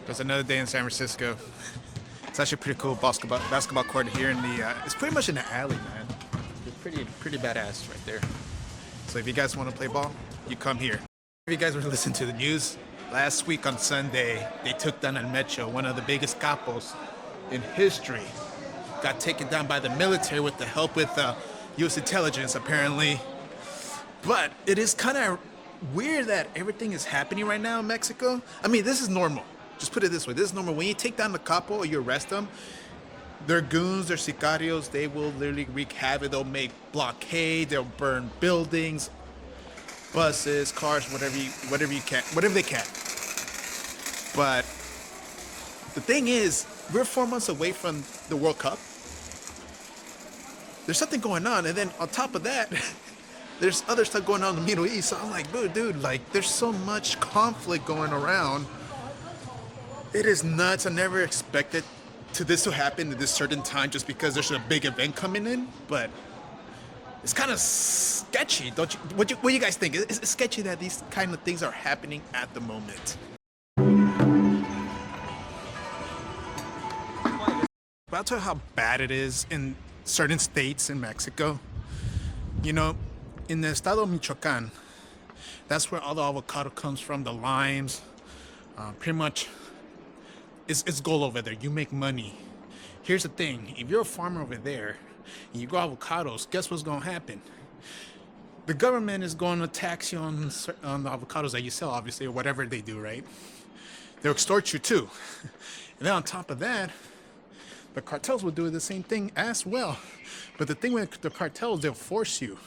There's another day in San Francisco. It's actually a pretty cool basketball court here in the. It's pretty much in the alley, man. It's pretty badass right there. So if you guys want to play ball, you come here. If you guys were listening to the news, last week on Sunday, they took down El Mecho, one of the biggest capos in history. Got taken down by the military with the help with U.S. intelligence, apparently. But it is kind of weird that everything is happening right now in Mexico. I mean, this is normal. Just put it this way. This is normal. When you take down the capo or you arrest them, they're goons, they're sicarios. They will literally wreak havoc. They'll make blockade. They'll burn buildings, buses, cars, whatever they can. But the thing is, we're 4 months away from the World Cup. There's something going on, and then on top of that, there's other stuff going on in the Middle East. So I'm like, dude, like, there's so much conflict going around. It is nuts. I never expected this to happen at this certain time just because there's a big event coming in. But it's kind of sketchy, don't you? What do you guys think? It's sketchy that these kind of things are happening at the moment. But I'll tell you how bad it is in certain states in Mexico. You know, in the estado of Michoacan, that's where all the avocado comes from, the limes. Pretty much, it's gold over there. You make money. Here's the thing. If you're a farmer over there and you grow avocados, guess what's going to happen? The government is going to tax you on the avocados that you sell, obviously, or whatever they do, right? They'll extort you too. And then on top of that, the cartels will do the same thing as well. But the thing with the cartels, they'll force you.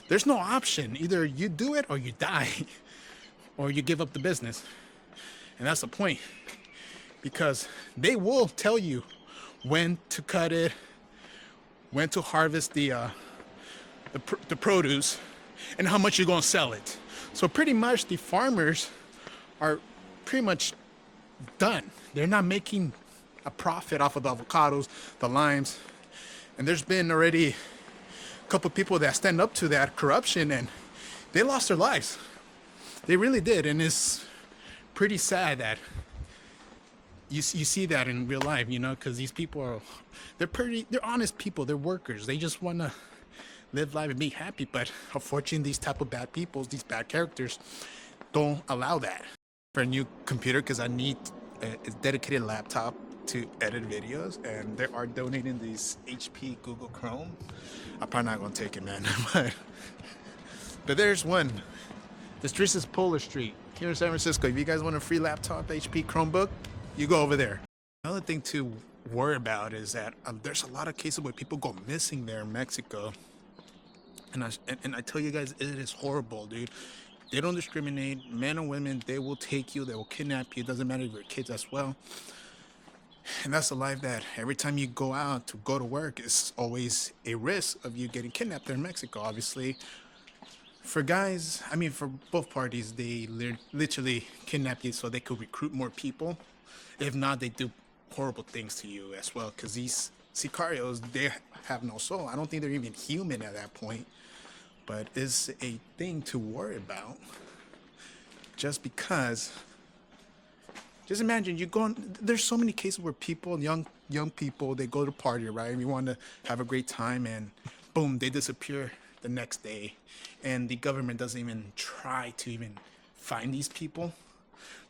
There's no option. Either you do it or you die, or you give up the business. And that's the point. Because they will tell you when to cut it, when to harvest the produce, and how much you're going to sell it. So pretty much the farmers are pretty much done. They're not making a profit off of the avocados, the limes. And there's been already a couple of people that stand up to that corruption, and they lost their lives. They really did. And it's pretty sad that you see that in real life, you know, because these people they're honest people, they're workers, they just want to live life and be happy. But unfortunately, these type of bad people, these bad characters, don't allow that. For a new computer, because I need a dedicated laptop to edit videos, and they are donating these HP Google Chrome. I'm probably not gonna take it, man. but there's one. The street is Polar Street here in San Francisco. If you guys want a free laptop, HP Chromebook, you go over there. Another thing to worry about is that there's a lot of cases where people go missing there in Mexico. And I tell you guys, it is horrible, dude. They don't discriminate, men or women. They will take you, they will kidnap you. It doesn't matter if you're kids as well. And that's the life that every time you go out to go to work, it's always a risk of you getting kidnapped there in Mexico. Obviously, for guys, I mean, for both parties, they literally kidnap you so they could recruit more people. If not, they do horrible things to you as well, because these sicarios, they have no soul. I don't think they're even human at that point. But it's a thing to worry about, just because. Just imagine you going. There's so many cases where people, young people, they go to party, right? And you want to have a great time, and boom, they disappear the next day, and the government doesn't even try to even find these people.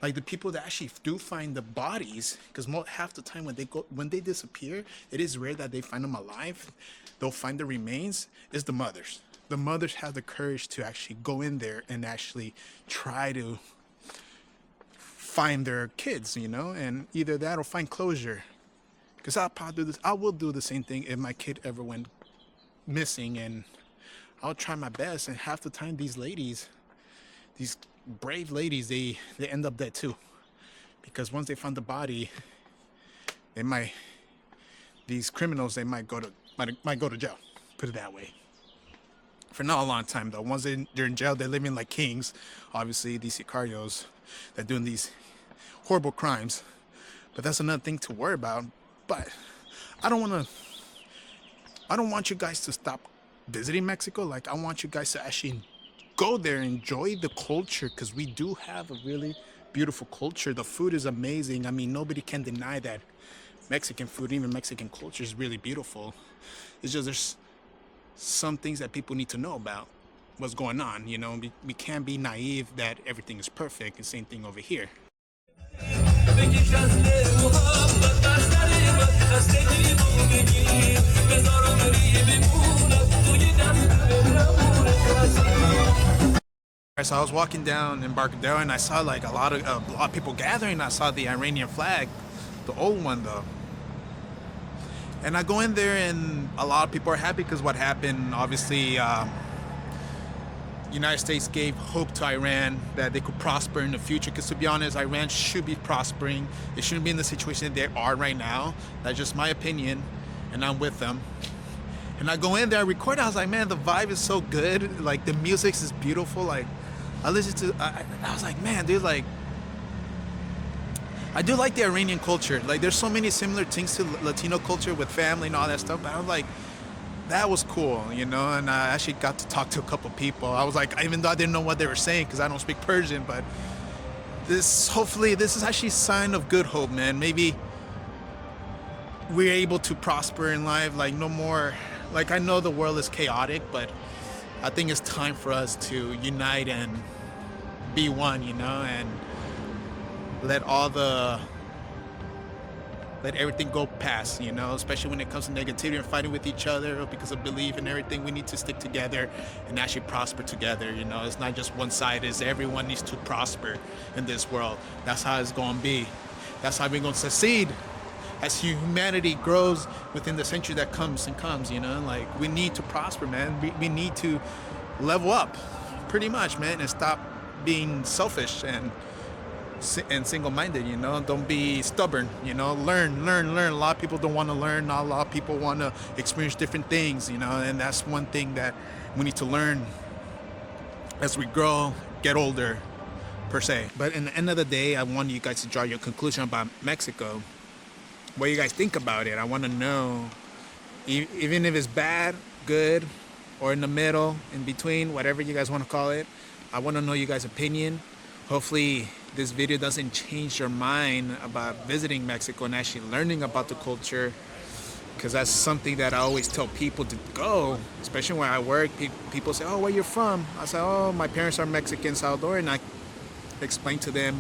Like the people that actually do find the bodies, because half the time when they disappear, it is rare that they find them alive. They'll find the remains. Is the mothers. The mothers have the courage to actually go in there and actually try to find their kids, you know, and either that or find closure. Because I'll probably do this. I will do the same thing if my kid ever went missing, and I'll try my best. And half the time, these ladies, these brave ladies, they end up dead too, because once they find the body, these criminals, they might go to jail. Put it that way. For not a long time though. Once they're in jail, they're living like kings. Obviously, these sicarios, they're doing these horrible crimes. But that's another thing to worry about. But I don't want you guys to stop visiting Mexico. Like, I want you guys to actually go there, enjoy the culture, because we do have a really beautiful culture. The food is amazing. I mean, nobody can deny that Mexican food, even Mexican culture, is really beautiful. It's just there's some things that people need to know about what's going on. You know, we can't be naive that everything is perfect. The same thing over here. So I was walking down Embarcadero and I saw like a lot of people gathering. I saw the Iranian flag, the old one though. And I go in there and a lot of people are happy because what happened, obviously, United States gave hope to Iran that they could prosper in the future. Because to be honest, Iran should be prospering. They shouldn't be in the situation that they are right now. That's just my opinion, and I'm with them. And I go in there, I record. I was like, man, the vibe is so good. Like the music is beautiful. Like I listened to, I was like, man, dude, like I do like the Iranian culture. Like there's so many similar things to Latino culture with family and all that stuff. But I was like, that was cool, you know, and I actually got to talk to a couple people. I was like, even though I didn't know what they were saying because I don't speak Persian, but hopefully this is actually a sign of good hope, man. Maybe we're able to prosper in life, like no more, like I know the world is chaotic, but I think it's time for us to unite and be one, you know, and let everything go past, you know, especially when it comes to negativity and fighting with each other because of belief and everything. We need to stick together and actually prosper together, you know. It's not just one side, it's everyone needs to prosper in this world. That's how it's going to be. That's how we're going to succeed as humanity grows within the century that comes, you know. Like, we need to prosper, man. We need to level up, pretty much, man, and stop being selfish and single-minded, you know. Don't be stubborn, you know. Learn. A lot of people don't want to learn. Not a lot of people want to experience different things, you know, and that's one thing that we need to learn as we grow, get older, per se. But in the end of the day, I want you guys to draw your conclusion about Mexico. What you guys think about it. I want to know, even if it's bad, good, or in the middle, in between, whatever you guys want to call it. I want to know you guys' opinion. Hopefully this video doesn't change your mind about visiting Mexico and actually learning about the culture, because that's something that I always tell people to go, especially when I work. People say, oh, where you're from? I say, oh, my parents are Mexican, Salvador, and I explain to them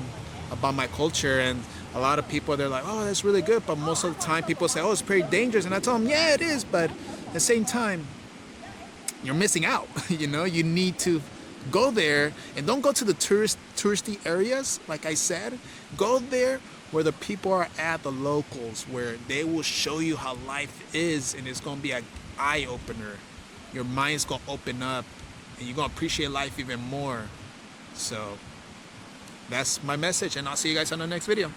about my culture, and a lot of people, they're like, oh, that's really good, but most of the time people say, oh, it's pretty dangerous, and I tell them, yeah, it is, but at the same time, you're missing out. You know, you need to go there, and don't go to the touristy areas. Like I said, go there where the people are at, the locals, where they will show you how life is, and it's gonna be an eye-opener. Your mind's gonna open up, and you're gonna appreciate life even more. So that's my message, and I'll see you guys on the next video.